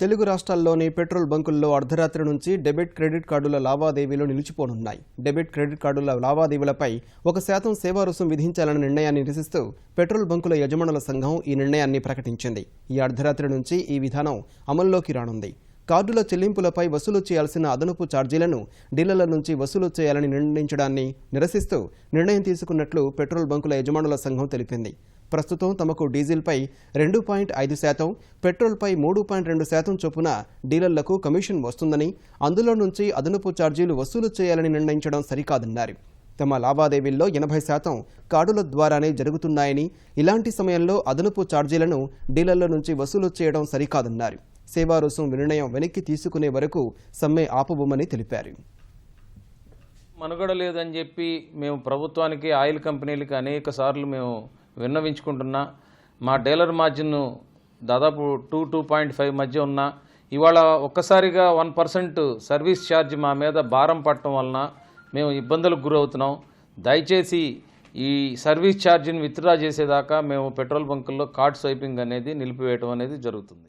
తెలుగు రాష్ట్రాల్లోని పెట్రోల్ బంకుల్లో అర్ధరాత్రి నుంచి డెబిట్ క్రెడిట్ కార్డుల లావాదేవీలు నిలిచిపోనున్నాయి. డెబిట్ క్రెడిట్ కార్డుల లావాదేవీలపై 1% సేవా రుసుం విధించాలన్న నిర్ణయాన్ని నిరసిస్తూ పెట్రోల్ బంకుల యజమానుల సంఘం ఈ నిర్ణయాన్ని ప్రకటించింది. ఈ అర్ధరాత్రి నుంచి ఈ విధానం అమల్లోకి రానుంది. కార్డుల చెల్లింపులపై వసూలు చేయాల్సిన అదనపు ఛార్జీలను డీలర్ల నుంచి వసూలు చేయాలని నిర్ణయించడాన్ని నిరసిస్తూ నిర్ణయం తీసుకున్నట్లు పెట్రోల్ బంకుల యజమానుల సంఘం తెలిపింది. ప్రస్తుతం తమకు డీజిల్పై 2.5%, పెట్రోల్పై 3.2% చొప్పున డీలర్లకు కమిషన్ వస్తుందని, అందులో నుంచి అదనపు ఛార్జీలు వసూలు చేయాలని నిర్ణయించడం సరికాదన్నారు. తమ లావాదేవీల్లో 80% కార్డుల ద్వారానే జరుగుతున్నాయని, ఇలాంటి సమయంలో అదనపు ఛార్జీలను డీలర్ల నుంచి వసూలు చేయడం సరికాదన్నారు. సేవా రుసుం నిర్ణయం వెనక్కి తీసుకునే వరకు సమ్మె ఆపబోమని తెలిపారు. మనుగడ లేదని చెప్పి మేము ప్రభుత్వానికి, ఆయిల్ కంపెనీలకి అనేక సార్లు మేము విన్నవించుకుంటున్నా. మా డీలర్ మార్జిన్ దాదాపు 2.5 మధ్య ఉన్నా ఇవాళ ఒక్కసారిగా 1% సర్వీస్ ఛార్జ్ మా మీద భారం పడటం వలన మేము ఇబ్బందులకు గురవుతున్నాం. దయచేసి ఈ సర్వీస్ ఛార్జీని విత్డ్రా చేసేదాకా మేము పెట్రోల్ బంకుల్లో కార్డ్ స్వైపింగ్ అనేది నిలిపివేయడం అనేది జరుగుతుంది.